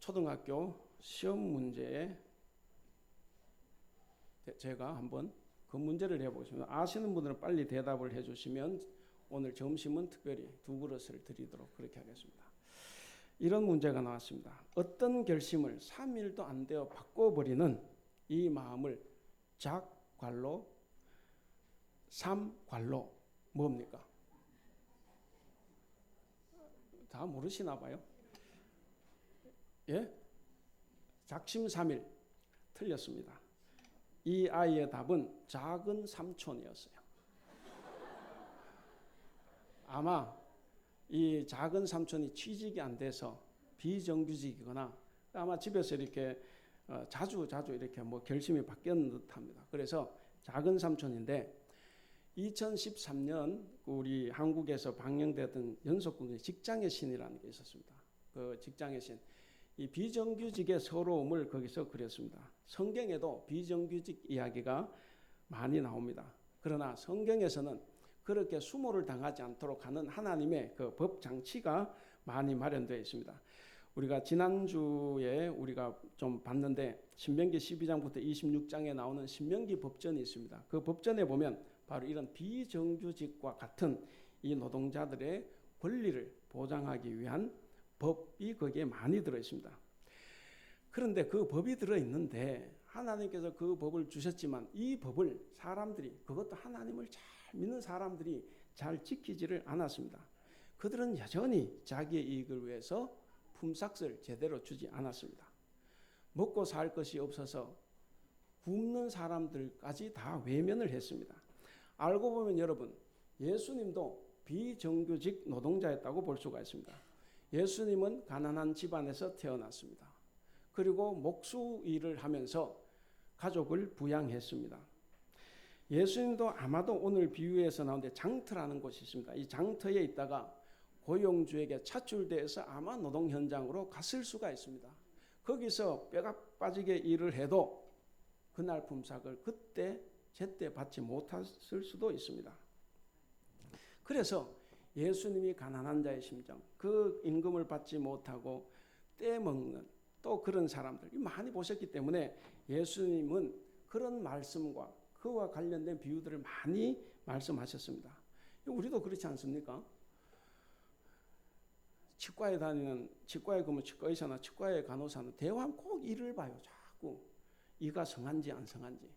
초등학교 시험 문제에 제가 한번 그 문제를 해보겠습니다. 아시는 분들은 빨리 대답을 해주시면 오늘 점심은 특별히 두 그릇을 드리도록 그렇게 하겠습니다. 이런 문제가 나왔습니다. 어떤 결심을 3일도 안 되어 바꿔버리는 이 마음을 작관로, 삼관로 뭡니까? 다 모르시나 봐요. 예? 작심삼일 틀렸습니다. 이 아이의 답은 작은 삼촌이었어요. 아마 이 작은 삼촌이 취직이 안 돼서 비정규직이거나 아마 집에서 이렇게 자주 이렇게 뭐 결심이 바뀌었는 듯합니다. 그래서 작은 삼촌인데 2013년 우리 한국에서 방영되던 연속극 직장의 신이라는 게 있었습니다. 그 직장의 신, 이 비정규직의 서러움을 거기서 그렸습니다. 성경에도 비정규직 이야기가 많이 나옵니다. 그러나 성경에서는 그렇게 수모를 당하지 않도록 하는 하나님의 그 법 장치가 많이 마련되어 있습니다. 우리가 지난주에 우리가 좀 봤는데 신명기 12장부터 26장에 나오는 신명기 법전이 있습니다. 그 법전에 보면 바로 이런 비정규직과 같은 이 노동자들의 권리를 보장하기 위한 법이 거기에 많이 들어 있습니다. 그런데 그 법이 들어 있는데 하나님께서 그 법을 주셨지만 이 법을 사람들이, 그것도 하나님을 잘 믿는 사람들이 잘 지키지를 않았습니다. 그들은 여전히 자기의 이익을 위해서 품삯을 제대로 주지 않았습니다. 먹고 살 것이 없어서 굶는 사람들까지 다 외면을 했습니다. 알고 보면 여러분, 예수님도 비정규직 노동자였다고 볼 수가 있습니다. 예수님은 가난한 집안에서 태어났습니다. 그리고 목수 일을 하면서 가족을 부양했습니다. 예수님도 아마도 오늘 비유에서 나오는데 장터라는 곳이 있습니다. 이 장터에 있다가 고용주에게 차출돼서 아마 노동 현장으로 갔을 수가 있습니다. 거기서 뼈가 빠지게 일을 해도 그날 품삯을 그때 제때 받지 못했을 수도 있습니다. 그래서 예수님이 가난한 자의 심정, 그 임금을 받지 못하고 떼먹는 또 그런 사람들 많이 보셨기 때문에 예수님은 그런 말씀과 그와 관련된 비유들을 많이 말씀하셨습니다. 우리도 그렇지 않습니까? 치과에 다니는, 치과에 가면 치과의사나 치과의 간호사는 대왕 꼭 이를 봐요. 자꾸 이가 성한지 안 성한지.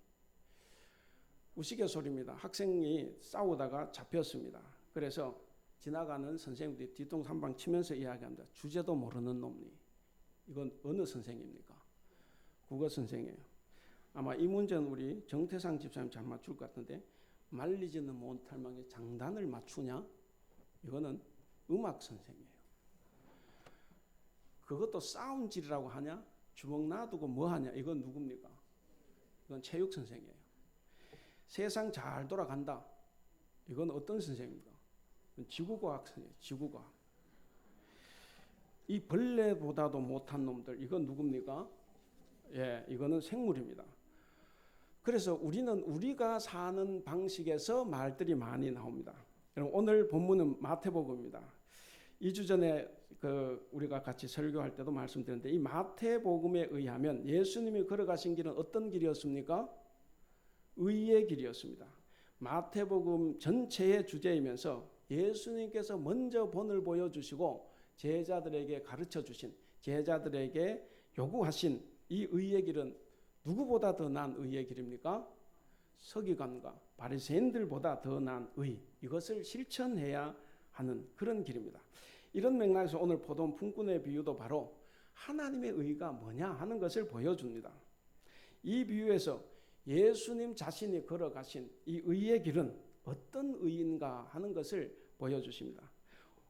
우스갯소리입니다. 학생이 싸우다가 잡혔습니다. 그래서 지나가는 선생님들이 뒤통수한방 치면서 이야기합니다. 주제도 모르는 놈이. 이건 어느 선생입니까? 국어 선생이에요. 아마 이 문제는 우리 정태상 집사님 잘 맞출 것 같은데, 말리지는 못할 망에 장단을 맞추냐? 이거는 음악 선생이에요. 그것도 싸움질이라고 하냐? 주먹 놔두고 뭐 하냐? 이건 누굽니까? 이건 체육 선생이에요. 세상 잘 돌아간다. 이건 어떤 선생입니까? 지구과학 선생이에요. 지구과학. 이 벌레보다도 못한 놈들, 이건 누굽니까? 예, 이거는 생물입니다. 그래서 우리는 우리가 사는 방식에서 말들이 많이 나옵니다. 여러분, 오늘 본문은 마태복음입니다. 2주 전에 우리가 같이 설교할 때도 말씀드렸는데, 이 마태복음에 의하면 예수님이 걸어가신 길은 어떤 길이었습니까? 의의 길이었습니다. 마태복음 전체의 주제이면서 예수님께서 먼저 본을 보여주시고 제자들에게 가르쳐 주신, 제자들에게 요구하신 이 의의 길은 누구보다 더 나은 의의 길입니까? 서기관과 바리새인들보다 더 나은 의, 이것을 실천해야 하는 그런 길입니다. 이런 맥락에서 오늘 포도원 품꾼의 비유도 바로 하나님의 의가 뭐냐 하는 것을 보여줍니다. 이 비유에서 예수님 자신이 걸어가신 이 의의 길은 어떤 의인가 하는 것을 보여주십니다.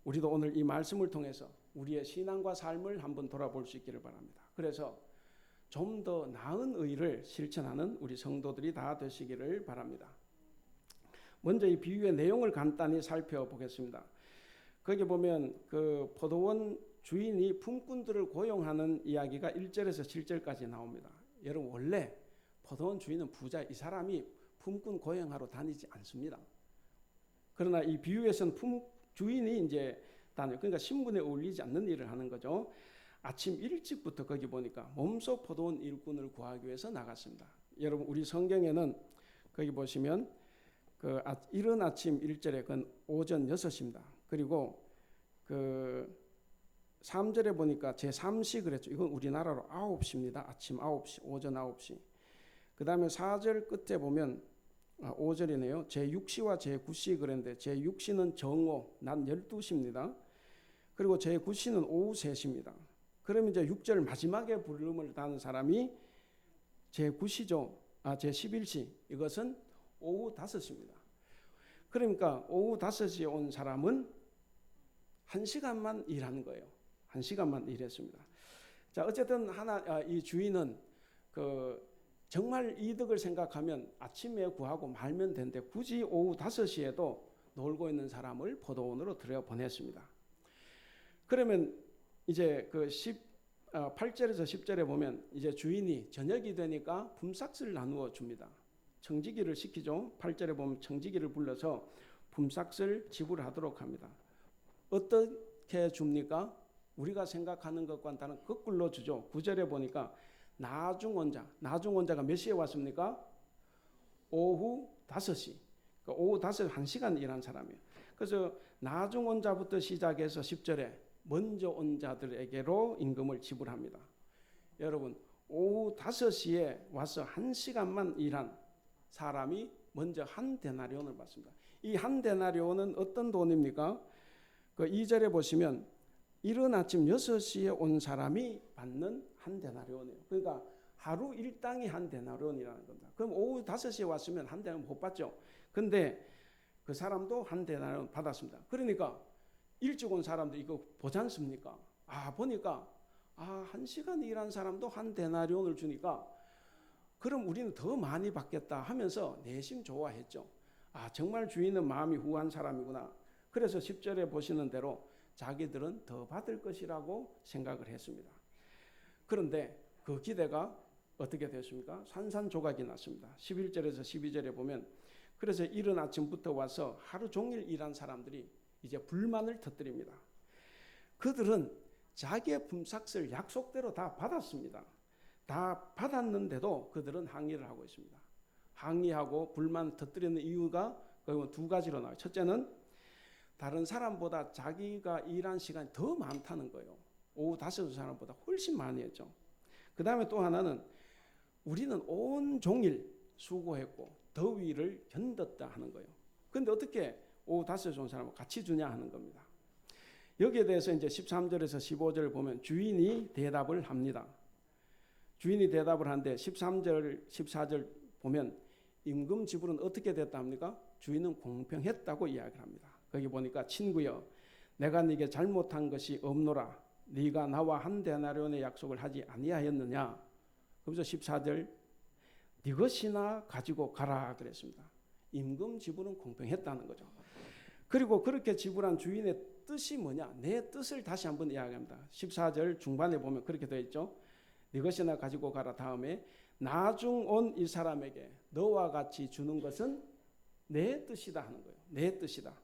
우리도 오늘 이 말씀을 통해서 우리의 신앙과 삶을 한번 돌아볼 수 있기를 바랍니다. 그래서 좀 더 나은 의를 실천하는 우리 성도들이 다 되시기를 바랍니다. 먼저 이 비유의 내용을 간단히 살펴보겠습니다. 거기 보면 그 포도원 주인이 품꾼들을 고용하는 이야기가 1절에서 7절까지 나옵니다. 여러분, 원래 포도원 주인은 부자, 이 사람이 품꾼 고용하러 다니지 않습니다. 그러나 이 비유에서는 주인이 이제 다녀요. 그러니까 신분에 어울리지 않는 일을 하는 거죠. 아침 일찍부터 거기 보니까 몸소 포도원 일꾼을 구하기 위해서 나갔습니다. 여러분 우리 성경에는 거기 보시면 그 이른 아침 1절에 그건 오전 6시입니다. 그리고 그 3절에 보니까 제3시 그랬죠. 이건 우리나라로 9시입니다. 아침 9시, 오전 9시. 그 다음에 4절 끝에 보면 5절이네요. 제6시와 제9시 그랬는데 제6시는 정오, 낮 12시입니다. 그리고 제9시는 오후 3시입니다. 그러면 이제 6절 마지막에 부름을 다는 사람이 제9시죠. 제11시. 이것은 오후 5시입니다. 그러니까 오후 5시에 온 사람은 1시간만 일하는 거예요. 1시간만 일했습니다. 자, 어쨌든 이 주인은 정말 이득을 생각하면 아침에 구하고 말면 되는데 굳이 오후 5시에도 놀고 있는 사람을 포도원으로 들여 보냈습니다. 그러면 이제 8절에서 10절에 보면 이제 주인이 저녁이 되니까 품삯을 나누어 줍니다. 청지기를 시키죠. 8절에 보면 청지기를 불러서 품삯을 지불하도록 합니다. 어떻게 줍니까? 우리가 생각하는 것과는 다른 거꾸로 주죠. 9절에 보니까 나중원자가 몇 시에 왔습니까? 오후 5시. 그러니까 오후 5시 1시간 일한 사람이에요. 그래서 나중원자부터 시작해서 10절에 먼저 온 자들에게로 임금을 지불합니다. 여러분 오후 5시에 와서 1시간만 일한 사람이 먼저 한 데나리온을 받습니다. 이 한 데나리온은 어떤 돈입니까? 2절에 보시면 이른 아침 6시에 온 사람이 받는 한 데나리온이에요. 그러니까 하루 일당이 한 데나리온이라는 겁니다. 그럼 오후 5시에 왔으면 한 데나리온 못 받죠. 근데 그 사람도 한 데나리온 받았습니다. 그러니까 일찍 온 사람도 이거 보지 않습니까? 보니까 1시간 일한 사람도 한 데나리온을 주니까 그럼 우리는 더 많이 받겠다 하면서 내심 좋아했죠. 정말 주인은 마음이 후한 사람이구나. 그래서 10절에 보시는 대로 자기들은 더 받을 것이라고 생각을 했습니다. 그런데 그 기대가 어떻게 됐습니까? 산산조각이 났습니다. 11절에서 12절에 보면 그래서 이른 아침부터 와서 하루 종일 일한 사람들이 이제 불만을 터뜨립니다. 그들은 자기의 품삯을 약속대로 다 받았습니다. 다 받았는데도 그들은 항의를 하고 있습니다. 항의하고 불만 터뜨리는 이유가 두 가지로 나와요. 첫째는 다른 사람보다 자기가 일한 시간이 더 많다는 거예요. 오후 5시 사람보다 훨씬 많이 했죠. 그 다음에 또 하나는 우리는 온종일 수고했고 더위를 견뎠다 하는 거예요. 그런데 어떻게 오후 5시에 온 사람을 같이 주냐 하는 겁니다. 여기에 대해서 이제 13절에서 15절을 보면 주인이 대답을 합니다. 주인이 대답을 하는데 13절, 14절 보면 임금 지불은 어떻게 됐다 합니까? 주인은 공평했다고 이야기를 합니다. 거기 보니까 친구여 내가 네게 잘못한 것이 없노라. 네가 나와 한 데나리온의 약속을 하지 아니하였느냐. 그래서 14절 네 것이나 가지고 가라 그랬습니다. 임금 지불은 공평했다는 거죠. 그리고 그렇게 지불한 주인의 뜻이 뭐냐? 내 뜻을 다시 한번 이야기합니다. 14절 중반에 보면 그렇게 되어 있죠. 네 것이나 가지고 가라 다음에 나중 온 이 사람에게 너와 같이 주는 것은 내 뜻이다 하는 거예요. 내 뜻이다.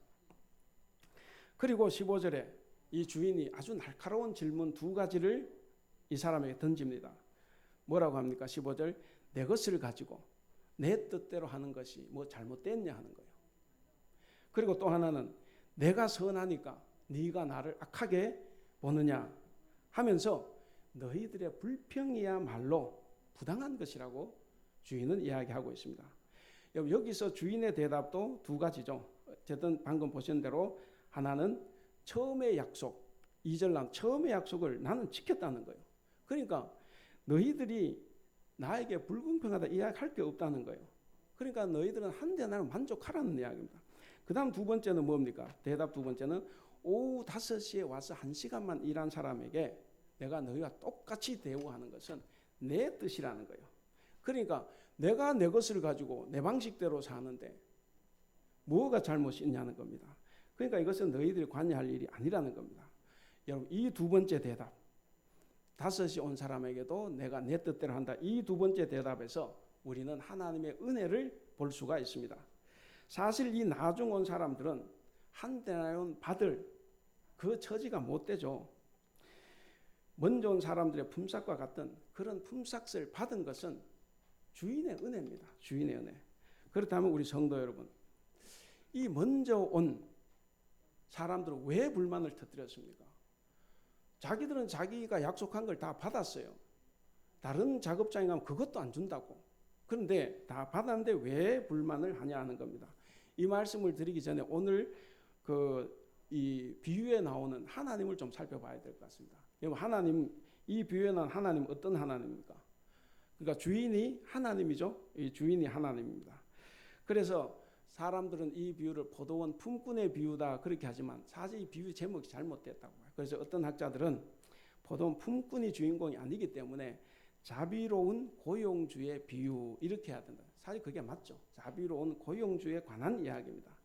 그리고 15절에 이 주인이 아주 날카로운 질문 2가지를 이 사람에게 던집니다. 뭐라고 합니까? 15절 내 것을 가지고 내 뜻대로 하는 것이 뭐 잘못됐냐 하는 거예요. 그리고 또 하나는 내가 선하니까 네가 나를 악하게 보느냐 하면서 너희들의 불평이야말로 부당한 것이라고 주인은 이야기하고 있습니다. 여기서 주인의 대답도 2가지죠. 어쨌든 방금 보신 대로 하나는 처음의 약속, 2절 난 처음의 약속을 나는 지켰다는 거예요. 그러니까 너희들이 나에게 불공평하다 이야기할 게 없다는 거예요. 그러니까 너희들은 한 데나리온 만족하라는 이야기입니다. 그 다음 2번째는 뭡니까? 대답 2번째는 오후 5시에 와서 1시간만 일한 사람에게 내가 너희와 똑같이 대우하는 것은 내 뜻이라는 거예요. 그러니까 내가 내 것을 가지고 내 방식대로 사는데 뭐가 잘못이 있냐는 겁니다. 그러니까 이것은 너희들이 관여할 일이 아니라는 겁니다. 여러분 이 2번째 대답 5시 온 사람에게도 내가 내 뜻대로 한다. 이 2번째 대답에서 우리는 하나님의 은혜를 볼 수가 있습니다. 사실 이 나중 온 사람들은 한 데나리온 받을 그 처지가 못 되죠. 먼저 온 사람들의 품삯과 같은 그런 품삯을 받은 것은 주인의 은혜입니다. 주인의 은혜. 그렇다면 우리 성도 여러분, 이 먼저 온 사람들은 왜 불만을 터뜨렸습니까? 자기들은 자기가 약속한 걸 다 받았어요. 다른 작업장에 가면 그것도 안 준다고. 그런데 다 받았는데 왜 불만을 하냐 하는 겁니다. 이 말씀을 드리기 전에 오늘 이 비유에 나오는 하나님을 좀 살펴봐야 될 것 같습니다. 하나님, 이 비유에 나온 하나님 어떤 하나님입니까? 그러니까 주인이 하나님이죠. 이 주인이 하나님입니다. 그래서 사람들은 이 비유를 포도원 품꾼의 비유다 그렇게 하지만 사실 이 비유 제목이 잘못됐다고 해요. 그래서 어떤 학자들은 포도원 품꾼이 주인공이 아니기 때문에 자비로운 고용주의 비유 이렇게 해야 된다. 사실 그게 맞죠. 자비로운 고용주에 관한 이야기입니다.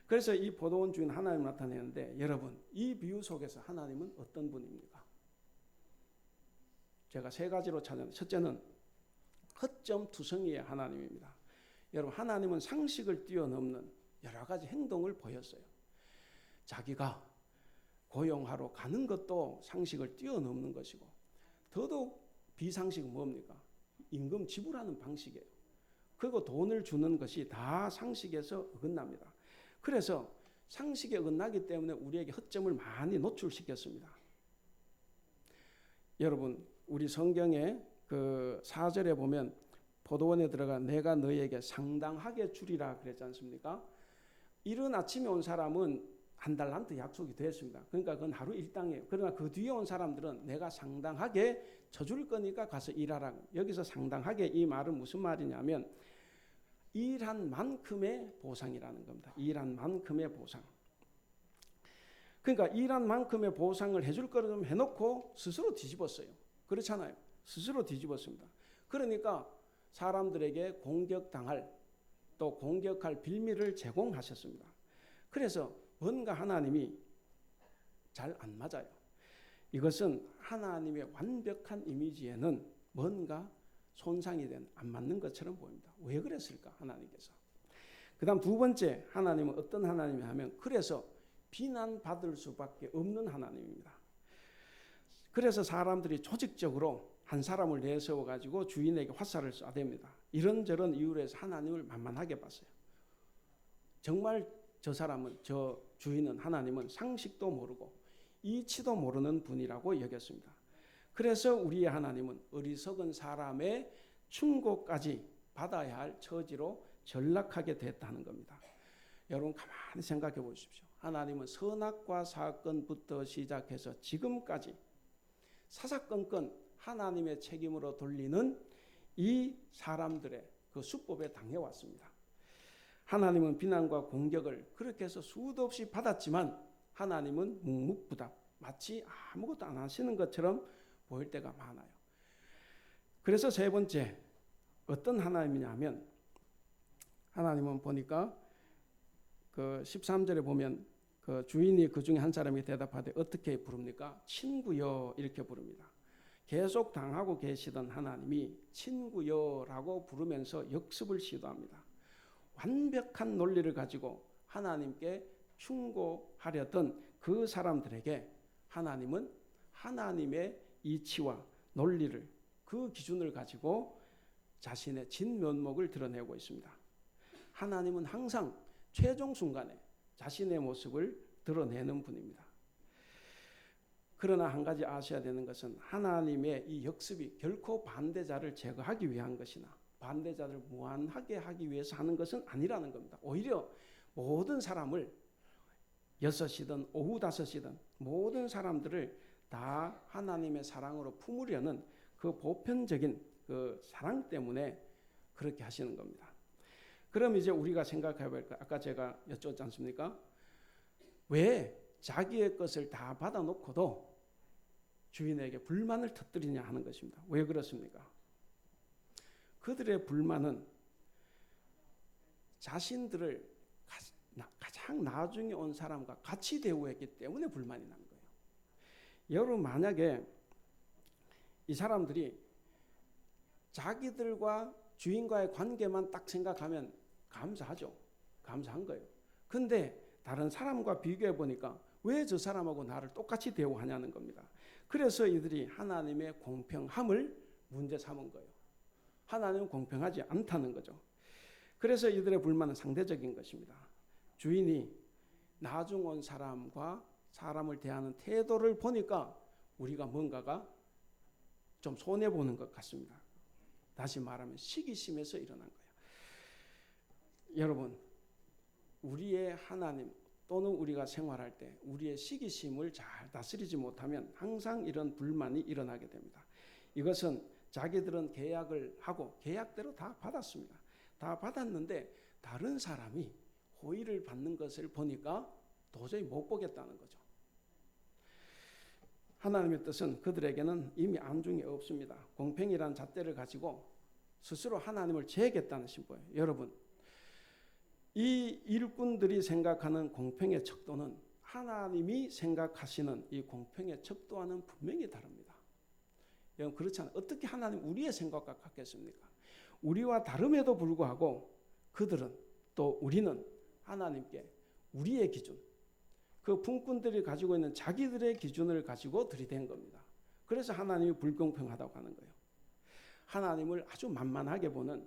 그래서 이 포도원 주인 하나님을 나타내는데 여러분 이 비유 속에서 하나님은 어떤 분입니까? 제가 세 가지로 찾았는데 첫째는 허점투성이의 하나님입니다. 여러분 하나님은 상식을 뛰어넘는 여러 가지 행동을 보였어요. 자기가 고용하러 가는 것도 상식을 뛰어넘는 것이고 더더욱 비상식은 뭡니까? 임금 지불하는 방식이에요. 그리고 돈을 주는 것이 다 상식에서 어긋납니다. 그래서 상식에 어긋나기 때문에 우리에게 허점을 많이 노출시켰습니다. 여러분 우리 성경에 그 4절에 보면 포도원에 들어가 내가 너희에게 상당하게 주리라 그랬지 않습니까? 이른 아침에 온 사람은 한 달란트 약속이 됐습니다. 그러니까 그건 하루 일당이에요. 그러나 그 뒤에 온 사람들은 내가 상당하게 쳐줄 거니까 가서 일하라. 여기서 상당하게 이 말은 무슨 말이냐면 일한 만큼의 보상이라는 겁니다. 일한 만큼의 보상. 그러니까 일한 만큼의 보상을 해줄 거를 해놓고 스스로 뒤집었어요. 그렇잖아요. 스스로 뒤집었습니다. 그러니까 사람들에게 공격당할 또 공격할 빌미를 제공하셨습니다. 그래서 뭔가 하나님이 잘 안 맞아요. 이것은 하나님의 완벽한 이미지에는 뭔가 손상이 된 안 맞는 것처럼 보입니다. 왜 그랬을까 하나님께서. 그 다음 두 번째 하나님은 어떤 하나님이 하면 그래서 비난받을 수밖에 없는 하나님입니다. 그래서 사람들이 조직적으로 한 사람을 내세워가지고 주인에게 화살을 쏴댑니다. 이런저런 이유로 해서 하나님을 만만하게 봤어요. 정말 저 사람은 저 주인은 하나님은 상식도 모르고 이치도 모르는 분이라고 여겼습니다. 그래서 우리의 하나님은 어리석은 사람의 충고까지 받아야 할 처지로 전락하게 됐다는 겁니다. 여러분 가만히 생각해 보십시오. 하나님은 선악과 사건부터 시작해서 지금까지 사사건건 하나님의 책임으로 돌리는 이 사람들의 그 수법에 당해왔습니다. 하나님은 비난과 공격을 그렇게 해서 수도 없이 받았지만 하나님은 묵묵부답 마치 아무것도 안 하시는 것처럼 보일 때가 많아요. 그래서 세 번째 어떤 하나님이냐면 하나님은 보니까 그 13절에 보면 그 주인이 그 중에 한 사람이 대답하되 어떻게 부릅니까? 친구여 이렇게 부릅니다. 계속 당하고 계시던 하나님이 친구여라고 부르면서 역습을 시도합니다. 완벽한 논리를 가지고 하나님께 충고하려던 그 사람들에게 하나님은 하나님의 이치와 논리를 그 기준을 가지고 자신의 진면목을 드러내고 있습니다. 하나님은 항상 최종 순간에 자신의 모습을 드러내는 분입니다. 그러나 한 가지 아셔야 되는 것은 하나님의 이 역습이 결코 반대자를 제거하기 위한 것이나 반대자를 무한하게 하기 위해서 하는 것은 아니라는 겁니다. 오히려 모든 사람을 6이든 오후 5이든 모든 사람들을 다 하나님의 사랑으로 품으려는 그 보편적인 그 사랑 때문에 그렇게 하시는 겁니다. 그럼 이제 우리가 생각해 볼까? 아까 제가 여쭙지 않습니까? 왜 자기의 것을 다 받아놓고도 주인에게 불만을 터뜨리냐 하는 것입니다. 왜 그렇습니까? 그들의 불만은 자신들을 가장 나중에 온 사람과 같이 대우했기 때문에 불만이 난 거예요. 여러분 만약에 이 사람들이 자기들과 주인과의 관계만 딱 생각하면 감사하죠. 감사한 거예요. 근데 다른 사람과 비교해 보니까 왜 저 사람하고 나를 똑같이 대우하냐는 겁니다. 그래서 이들이 하나님의 공평함을 문제 삼은 거예요. 하나님은 공평하지 않다는 거죠. 그래서 이들의 불만은 상대적인 것입니다. 주인이 나중 온 사람과 사람을 대하는 태도를 보니까 우리가 뭔가가 좀 손해보는 것 같습니다. 다시 말하면 시기심에서 일어난 거예요. 여러분, 우리의 하나님 또는 우리가 생활할 때 우리의 시기심을 잘 다스리지 못하면 항상 이런 불만이 일어나게 됩니다. 이것은 자기들은 계약을 하고 계약대로 다 받았습니다. 다 받았는데 다른 사람이 호의를 받는 것을 보니까 도저히 못 보겠다는 거죠. 하나님의 뜻은 그들에게는 이미 안중에 없습니다. 공평이란 잣대를 가지고 스스로 하나님을 재겠다는 심보예요. 여러분, 이 일꾼들이 생각하는 공평의 척도는 하나님이 생각하시는 이 공평의 척도와는 분명히 다릅니다. 여러분, 그렇지 않아요? 어떻게 하나님 우리의 생각과 같겠습니까? 우리와 다름에도 불구하고 그들은 또 우리는 하나님께 우리의 기준, 그 품꾼들이 가지고 있는 자기들의 기준을 가지고 들이댄 겁니다. 그래서 하나님이 불공평하다고 하는 거예요. 하나님을 아주 만만하게 보는,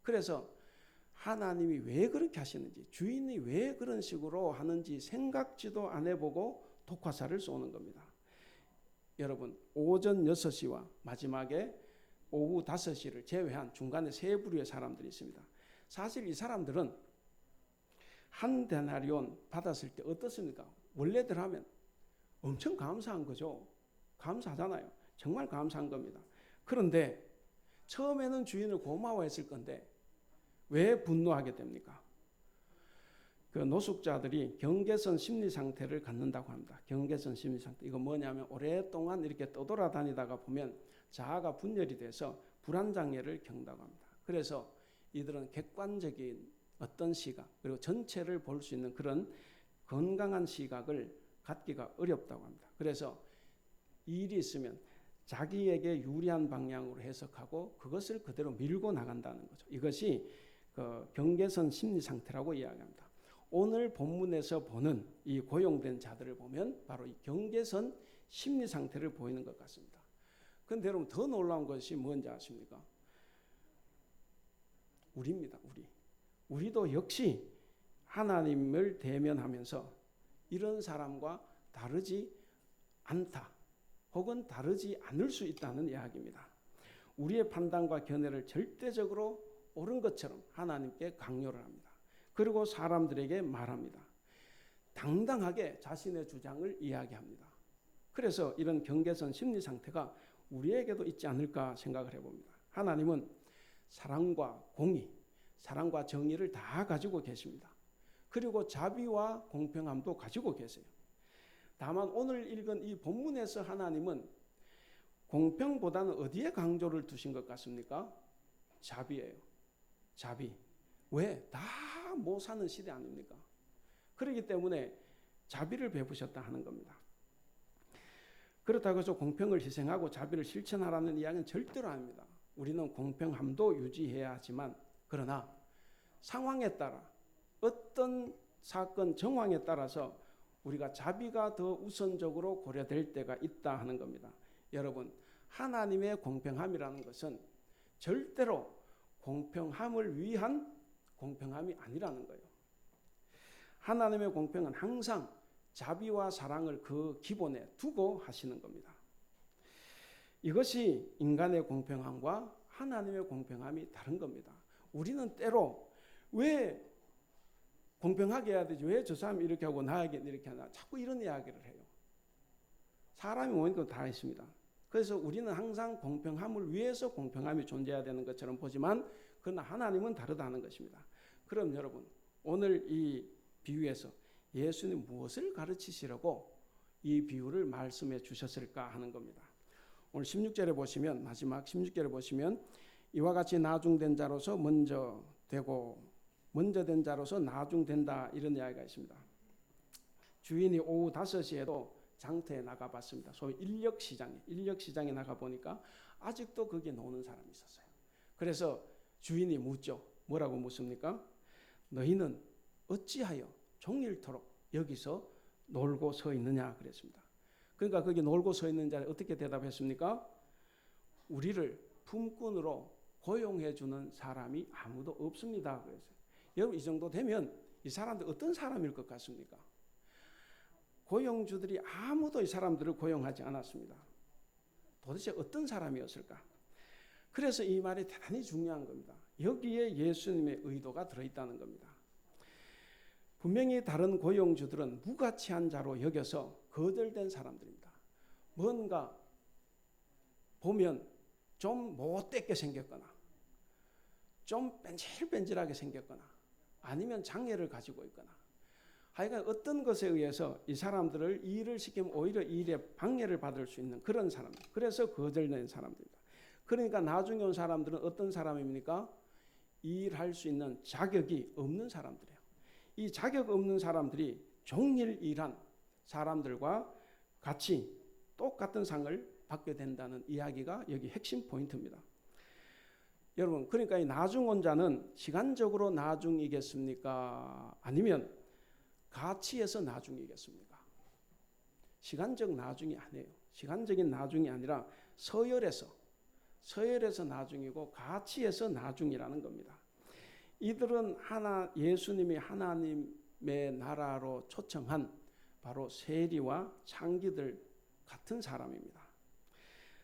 그래서 하나님이 왜 그렇게 하시는지, 주인이 왜 그런 식으로 하는지 생각지도 안 해보고 독화살을 쏘는 겁니다. 여러분, 오전 6시와 마지막에 오후 5시를 제외한 중간에 세 부류의 사람들이 있습니다. 사실 이 사람들은 한 데나리온 받았을 때 어떻습니까? 원래들 하면 엄청 감사한 거죠. 감사하잖아요. 정말 감사한 겁니다. 그런데 처음에는 주인을 고마워했을 건데 왜 분노하게 됩니까? 그 노숙자들이 경계선 심리 상태를 갖는다고 합니다. 경계선 심리 상태. 이거 뭐냐면 오랫동안 이렇게 떠돌아다니다가 보면 자아가 분열이 돼서 불안장애를 겪는다고 합니다. 그래서 이들은 객관적인 어떤 시각, 그리고 전체를 볼 수 있는 그런 건강한 시각을 갖기가 어렵다고 합니다. 그래서 일이 있으면 자기에게 유리한 방향으로 해석하고 그것을 그대로 밀고 나간다는 거죠. 이것이 그 경계선 심리 상태라고 이야기합니다. 오늘 본문에서 보는 이 고용된 자들을 보면 바로 이 경계선 심리 상태를 보이는 것 같습니다. 그런데 여러분, 더 놀라운 것이 뭔지 아십니까? 우리입니다. 우리도 역시 하나님을 대면하면서 이런 사람과 다르지 않다, 혹은 다르지 않을 수 있다는 이야기입니다. 우리의 판단과 견해를 절대적으로 옳은 것처럼 하나님께 강요를 합니다. 그리고 사람들에게 말합니다. 당당하게 자신의 주장을 이야기합니다. 그래서 이런 경계선 심리 상태가 우리에게도 있지 않을까 생각을 해봅니다. 하나님은 사랑과 공의, 사랑과 정의를 다 가지고 계십니다. 그리고 자비와 공평함도 가지고 계세요. 다만 오늘 읽은 이 본문에서 하나님은 공평보다는 어디에 강조를 두신 것 같습니까? 자비예요. 자비. 왜? 다 못 사는 시대 아닙니까? 그렇기 때문에 자비를 베푸셨다 하는 겁니다. 그렇다고 해서 공평을 희생하고 자비를 실천하라는 이야기는 절대로 아닙니다. 우리는 공평함도 유지해야 하지만, 그러나 상황에 따라, 어떤 사건 정황에 따라서 우리가 자비가 더 우선적으로 고려될 때가 있다 하는 겁니다. 여러분, 하나님의 공평함이라는 것은 절대로 공평함을 위한 공평함이 아니라는 거예요. 하나님의 공평은 항상 자비와 사랑을 그 기본에 두고 하시는 겁니다. 이것이 인간의 공평함과 하나님의 공평함이 다른 겁니다. 우리는 때로 왜 공평하게 해야 되지, 왜 저 사람이 이렇게 하고 나에게는 이렇게 하나, 자꾸 이런 이야기를 해요. 사람이 모이는 건 다 있습니다. 그래서 우리는 항상 공평함을 위해서 공평함이 존재해야 되는 것처럼 보지만, 그러나 하나님은 다르다는 것입니다. 그럼 여러분, 오늘 이 비유에서 예수님 무엇을 가르치시려고 이 비유를 말씀해 주셨을까 하는 겁니다. 오늘 16절에 보시면, 마지막 16절에 보시면, 이와 같이 나중된 자로서 먼저 되고 먼저 된 자로서 나중된다, 이런 이야기가 있습니다. 주인이 오후 5시에도 장터에 나가봤습니다. 소위 인력시장에 나가보니까 아직도 거기에 노는 사람이 있었어요. 그래서 주인이 묻죠. 뭐라고 묻습니까? 너희는 어찌하여 종일토록 여기서 놀고 서 있느냐 그랬습니다. 그러니까 거기 놀고 서 있는 자를 어떻게 대답했습니까? 우리를 품꾼으로 고용해 주는 사람이 아무도 없습니다. 그랬어요. 여러분 이 정도 되면 이 사람들 어떤 사람일 것 같습니까? 고용주들이 아무도 이 사람들을 고용하지 않았습니다. 도대체 어떤 사람이었을까? 그래서 이 말이 대단히 중요한 겁니다. 여기에 예수님의 의도가 들어있다는 겁니다. 분명히 다른 고용주들은 무가치한 자로 여겨서 거절된 사람들입니다. 뭔가 보면 좀 못되게 생겼거나 좀 뺀질뺀질하게 생겼거나 아니면 장애를 가지고 있거나 하여간 어떤 것에 의해서 이 사람들을 일을 시키면 오히려 일에 방해를 받을 수 있는 그런 사람들. 그래서 거절된 사람들입니다. 그러니까 나중에 온 사람들은 어떤 사람입니까? 일할 수 있는 자격이 없는 사람들이에요. 이 자격 없는 사람들이 종일 일한 사람들과 같이 똑같은 상을 받게 된다는 이야기가 여기 핵심 포인트입니다. 여러분, 그러니까 이 나중 온 자는 시간적으로 나중이겠습니까? 아니면 가치에서 나중이겠습니까? 시간적 나중이 아니에요. 시간적인 나중이 아니라 서열에서 나중이고 가치에서 나중이라는 겁니다. 이들은 예수님이 하나님의 나라로 초청한 바로 세리와 창기들 같은 사람입니다.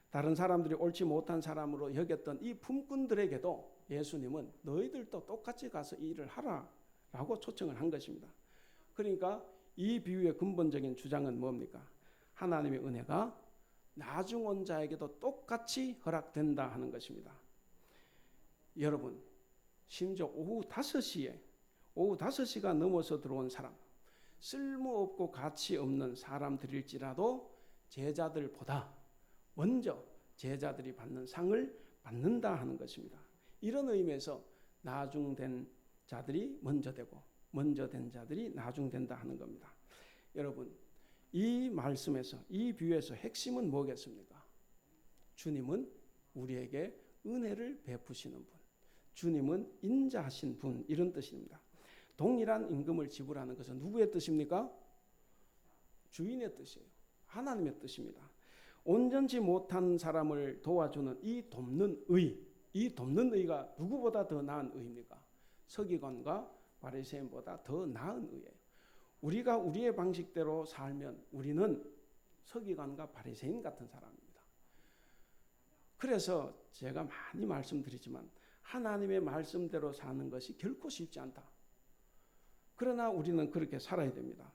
다른 사람들이 옳지 못한 사람으로 여겼던 이 품꾼들에게도 예수님은 너희들도 똑같이 가서 일을 하라라고 초청을 한 것입니다. 그러니까 이 비유의 근본적인 주장은 뭡니까? 하나님의 은혜가 나중 온 자에게도 똑같이 허락된다 하는 것입니다. 여러분, 심지어 오후 5시가 넘어서 들어온 사람, 쓸모없고 가치 없는 사람들일지라도 제자들보다 먼저 제자들이 받는 상을 받는다 하는 것입니다. 이런 의미에서 나중된 자들이 먼저 되고 먼저 된 자들이 나중된다 하는 겁니다. 여러분, 이 말씀에서 이 비유에서 핵심은 뭐겠습니까? 주님은 우리에게 은혜를 베푸시는 분, 주님은 인자하신 분, 이런 뜻입니다. 동일한 임금을 지불하는 것은 누구의 뜻입니까? 주인의 뜻이에요. 하나님의 뜻입니다. 온전치 못한 사람을 도와주는 이 돕는 의가 누구보다 더 나은 의입니까? 서기관과 바리새인보다 더 나은 의예요. 우리가 우리의 방식대로 살면 우리는 서기관과 바리새인 같은 사람입니다. 그래서 제가 많이 말씀드리지만 하나님의 말씀대로 사는 것이 결코 쉽지 않다. 그러나 우리는 그렇게 살아야 됩니다.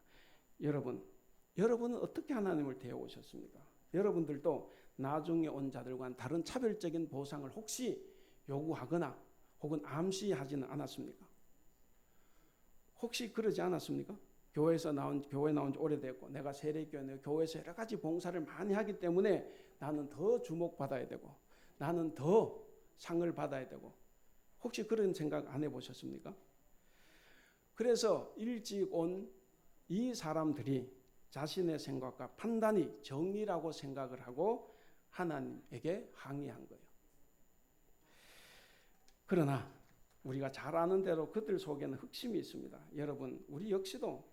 여러분은 어떻게 하나님을 대해오셨습니까? 여러분들도 나중에 온 자들과는 다른 차별적인 보상을 혹시 요구하거나 혹은 암시하지는 않았습니까? 혹시 그러지 않았습니까? 교회 나온 지 오래됐고 내가 세례교회 교회에서 여러 가지 봉사를 많이 하기 때문에 나는 더 주목받아야 되고 나는 더 상을 받아야 되고 혹시 그런 생각 안 해보셨습니까? 그래서 일찍 온 이 사람들이 자신의 생각과 판단이 정의라고 생각을 하고 하나님에게 항의한 거예요. 그러나 우리가 잘 아는 대로 그들 속에는 흑심이 있습니다. 여러분, 우리 역시도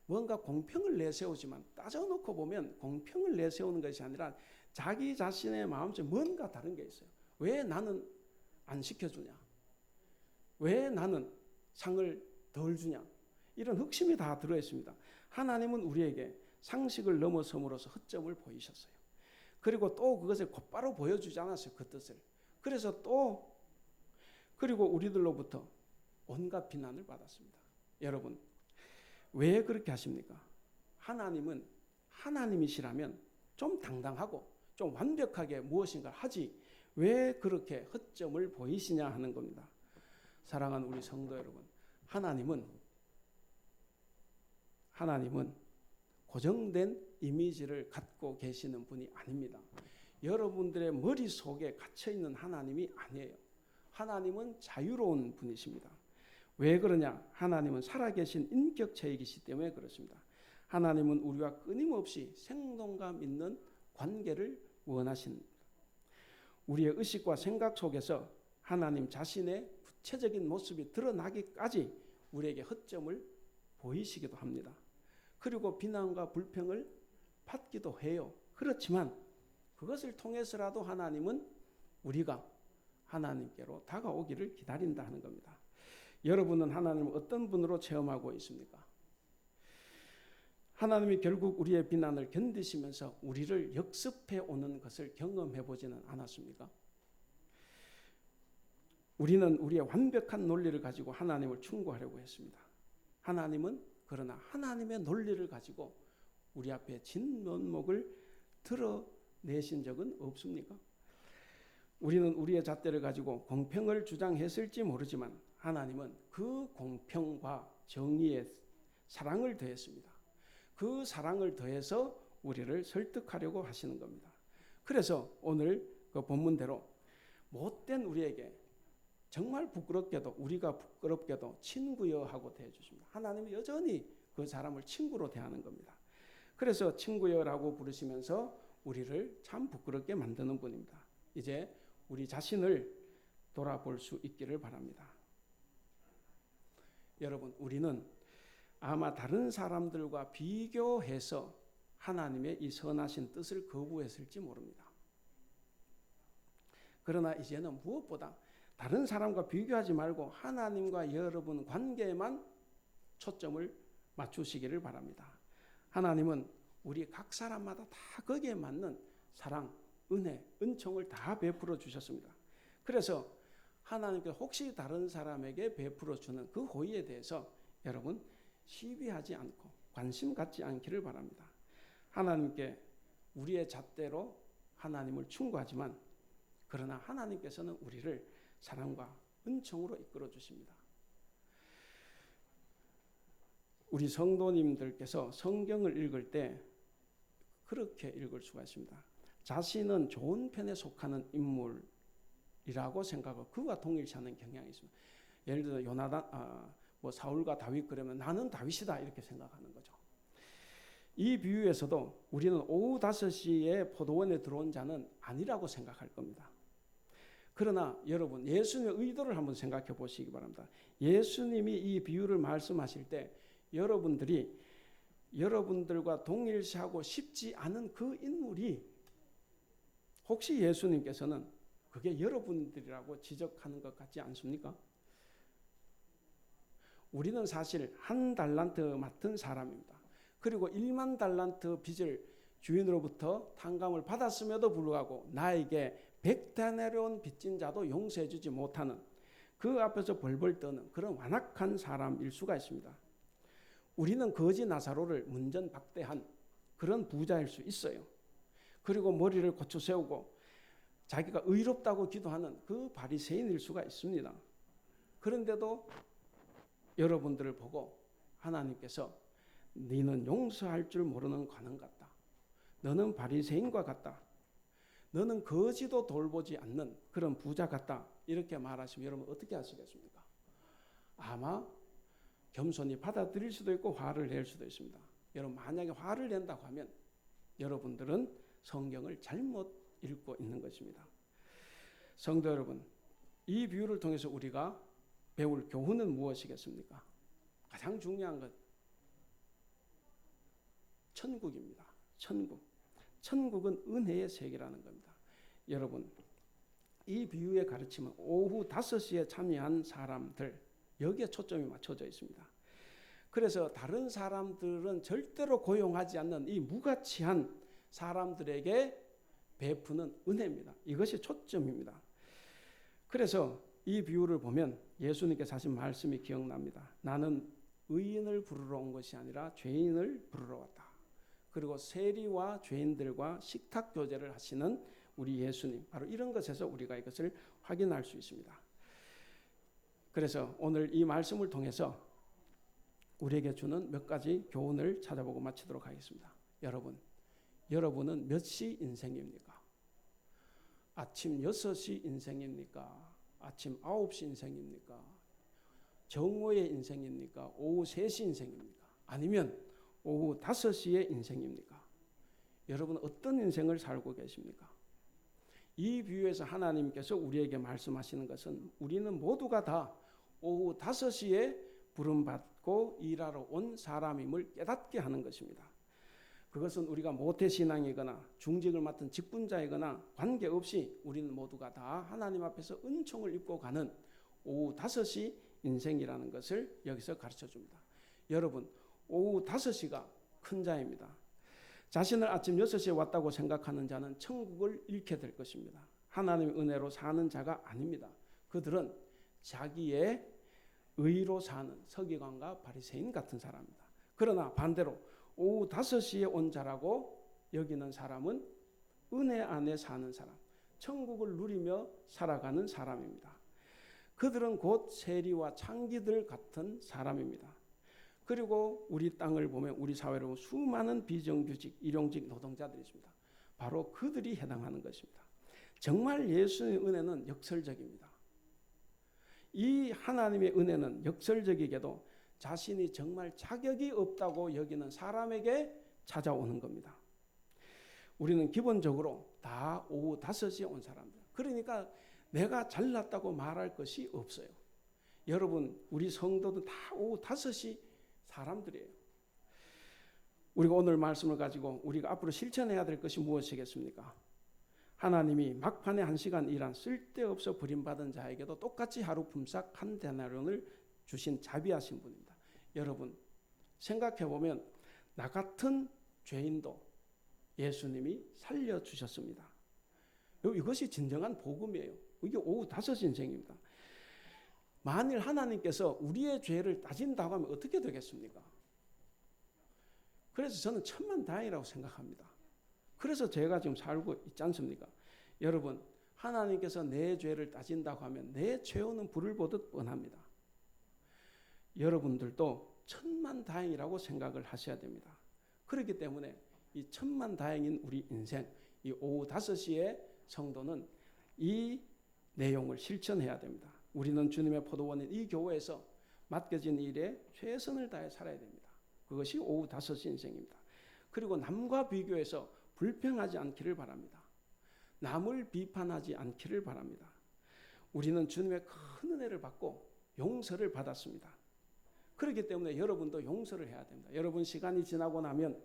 뭔가 공평을 내세우지만 따져놓고 보면 공평을 내세우는 것이 아니라 자기 자신의 마음속에 뭔가 다른 게 있어요. 왜 나는 안 시켜주냐? 왜 나는 상을 덜 주냐? 이런 흑심이 다 들어있습니다. 하나님은 우리에게 상식을 넘어섬으로써 허점을 보이셨어요. 그리고 또 그것을 곧바로 보여주지 않았어요. 그 뜻을. 그래서 그리고 우리들로부터 온갖 비난을 받았습니다. 여러분, 왜 그렇게 하십니까? 하나님은 하나님이시라면 좀 당당하고 좀 완벽하게 무엇인가 하지 왜 그렇게 허점을 보이시냐 하는 겁니다. 사랑하는 우리 성도 여러분, 하나님은 고정된 이미지를 갖고 계시는 분이 아닙니다. 여러분들의 머릿속에 갇혀있는 하나님이 아니에요. 하나님은 자유로운 분이십니다. 왜 그러냐? 하나님은 살아계신 인격체이기 때문에 그렇습니다. 하나님은 우리와 끊임없이 생동감 있는 관계를 원하십니다. 우리의 의식과 생각 속에서 하나님 자신의 구체적인 모습이 드러나기까지 우리에게 허점을 보이시기도 합니다. 그리고 비난과 불평을 받기도 해요. 그렇지만 그것을 통해서라도 하나님은 우리가 하나님께로 다가오기를 기다린다 하는 겁니다. 여러분은 하나님을 어떤 분으로 체험하고 있습니까? 하나님이 결국 우리의 비난을 견디시면서 우리를 역습해 오는 것을 경험해 보지는 않았습니까? 우리는 우리의 완벽한 논리를 가지고 하나님을 충고하려고 했습니다. 하나님은 그러나 하나님의 논리를 가지고 우리 앞에 진면목을 드러내신 적은 없습니까? 우리는 우리의 잣대를 가지고 공평을 주장했을지 모르지만 하나님은 그 공평과 정의에 사랑을 더했습니다. 그 사랑을 더해서 우리를 설득하려고 하시는 겁니다. 그래서 오늘 그 본문대로 못된 우리에게 정말 부끄럽게도 우리가 부끄럽게도 친구여 하고 대해주십니다. 하나님은 여전히 그 사람을 친구로 대하는 겁니다. 그래서 친구여라고 부르시면서 우리를 참 부끄럽게 만드는 분입니다. 이제 우리 자신을 돌아볼 수 있기를 바랍니다. 여러분, 우리는 아마 다른 사람들과 비교해서 하나님의 이 선하신 뜻을 거부했을지 모릅니다. 그러나 이제는 무엇보다 다른 사람과 비교하지 말고 하나님과 여러분 관계에만 초점을 맞추시기를 바랍니다. 하나님은 우리 각 사람마다 다 거기에 맞는 사랑, 은혜, 은총을 다 베풀어 주셨습니다. 그래서 하나님께 혹시 다른 사람에게 베풀어 주는 그 호의에 대해서 여러분 시비하지 않고 관심 갖지 않기를 바랍니다. 하나님께 우리의 잣대로 하나님을 충고하지만 그러나 하나님께서는 우리를 사랑과 은총으로 이끌어 주십니다. 우리 성도님들께서 성경을 읽을 때 그렇게 읽을 수가 있습니다. 자신은 좋은 편에 속하는 인물이라고 생각하고 그와 동일시하는 경향이 있습니다. 예를 들어 사울과 다윗 그러면 나는 다윗이다 이렇게 생각하는 거죠. 이 비유에서도 우리는 오후 5시에 포도원에 들어온 자는 아니라고 생각할 겁니다. 그러나 여러분 예수님의 의도를 한번 생각해 보시기 바랍니다. 예수님이 이 비유를 말씀하실 때 여러분들과 동일시하고 싶지 않은 그 인물이 혹시 예수님께서는 그게 여러분들이라고 지적하는 것 같지 않습니까? 우리는 사실 1달란트 맡은 사람입니다. 그리고 1만 달란트 빚을 주인으로부터 탕감을 받았음에도 불구하고 나에게 100데나리온 빚진 자도 용서해 주지 못하는 그 앞에서 벌벌 떠는 그런 완악한 사람일 수가 있습니다. 우리는 거지 나사로를 문전박대한 그런 부자일 수 있어요. 그리고 머리를 고쳐 세우고 자기가 의롭다고 기도하는 그 바리새인일 수가 있습니다. 그런데도 여러분들을 보고 하나님께서 너는 용서할 줄 모르는 관원 같다. 너는 바리새인과 같다. 너는 거지도 돌보지 않는 그런 부자 같다. 이렇게 말하시면 여러분 어떻게 하시겠습니까? 아마 겸손히 받아들일 수도 있고 화를 낼 수도 있습니다. 여러분 만약에 화를 낸다고 하면 여러분들은 성경을 잘못 읽고 있는 것입니다. 성도 여러분, 이 비유를 통해서 우리가 배울 교훈은 무엇이겠습니까? 가장 중요한 것 천국입니다. 천국은 은혜의 세계라는 겁니다. 여러분, 이 비유의 가르침은 오후 5시에 참여한 사람들 여기에 초점이 맞춰져 있습니다. 그래서 다른 사람들은 절대로 고용하지 않는 이 무가치한 사람들에게 베푸는 은혜입니다. 이것이 초점입니다. 그래서 이 비유를 보면 예수님께서 하신 말씀이 기억납니다. 나는 의인을 부르러 온 것이 아니라 죄인을 부르러 왔다. 그리고 세리와 죄인들과 식탁 교제를 하시는 우리 예수님, 바로 이런 것에서 우리가 이것을 확인할 수 있습니다. 그래서 오늘 이 말씀을 통해서 우리에게 주는 몇 가지 교훈을 찾아보고 마치도록 하겠습니다. 여러분은 몇 시 인생입니까? 아침 6시 인생입니까? 아침 9시 인생입니까? 정오의 인생입니까? 오후 3시 인생입니까? 아니면 오후 5시의 인생입니까? 여러분 어떤 인생을 살고 계십니까? 이 비유에서 하나님께서 우리에게 말씀하시는 것은 우리는 모두가 다 오후 5시에 부름받고 받고 일하러 온 사람임을 깨닫게 하는 것입니다. 그것은 우리가 모태신앙이거나 중직을 맡은 직분자이거나 관계없이 우리는 모두가 다 하나님 앞에서 은총을 입고 가는 오후 5시 인생이라는 것을 여기서 가르쳐줍니다. 여러분, 오후 5시가 큰 자입니다. 자신을 아침 6시에 왔다고 생각하는 자는 천국을 잃게 될 것입니다. 하나님의 은혜로 사는 자가 아닙니다. 그들은 자기의 의로 사는 서기관과 바리새인 같은 사람입니다. 그러나 반대로 오후 5시에 온 자라고 여기는 사람은 은혜 안에 사는 사람, 천국을 누리며 살아가는 사람입니다. 그들은 곧 세리와 창기들 같은 사람입니다. 그리고 우리 땅을 보면 우리 사회로 수많은 비정규직, 일용직 노동자들이 있습니다. 바로 그들이 해당하는 것입니다. 정말 예수의 은혜는 역설적입니다. 이 하나님의 은혜는 역설적이게도 자신이 정말 자격이 없다고 여기는 사람에게 찾아오는 겁니다. 우리는 기본적으로 다 오후 5시에 온 사람들. 그러니까 내가 잘났다고 말할 것이 없어요. 여러분, 우리 성도들 다 오후 5시 사람들이에요. 우리가 오늘 말씀을 가지고 우리가 앞으로 실천해야 될 것이 무엇이겠습니까? 하나님이 막판에 1시간 일한 쓸데없어 버림받은 자에게도 똑같이 하루 품삯 한 데나리온을 주신 자비하신 분입니다. 여러분, 생각해보면 나 같은 죄인도 예수님이 살려주셨습니다. 이것이 진정한 복음이에요. 이게 오후 5시 인생입니다. 만일 하나님께서 우리의 죄를 따진다고 하면 어떻게 되겠습니까? 그래서 저는 천만다행이라고 생각합니다. 그래서 제가 지금 살고 있지 않습니까? 여러분, 하나님께서 내 죄를 따진다고 하면 내 죄오는 불을 보듯 뻔합니다. 여러분들도 천만다행이라고 생각을 하셔야 됩니다. 그렇기 때문에 이 천만다행인 우리 인생, 이 오후 5시에 성도는 이 내용을 실천해야 됩니다. 우리는 주님의 포도원인 이 교회에서 맡겨진 일에 최선을 다해 살아야 됩니다. 그것이 오후 5시 인생입니다. 그리고 남과 비교해서 불평하지 않기를 바랍니다. 남을 비판하지 않기를 바랍니다. 우리는 주님의 큰 은혜를 받고 용서를 받았습니다. 그렇기 때문에 여러분도 용서를 해야 됩니다. 여러분, 시간이 지나고 나면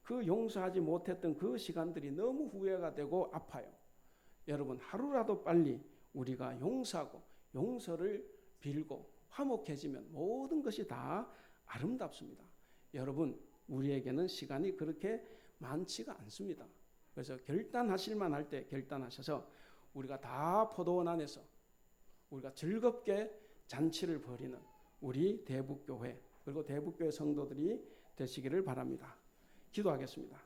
그 용서하지 못했던 그 시간들이 너무 후회가 되고 아파요. 여러분, 하루라도 빨리 우리가 용서하고 용서를 빌고 화목해지면 모든 것이 다 아름답습니다. 여러분, 우리에게는 시간이 그렇게 많지가 않습니다. 그래서 결단하실 만할 때 결단하셔서 우리가 다 포도원 안에서 우리가 즐겁게 잔치를 벌이는 우리 대북교회 그리고 대북교회 성도들이 되시기를 바랍니다. 기도하겠습니다.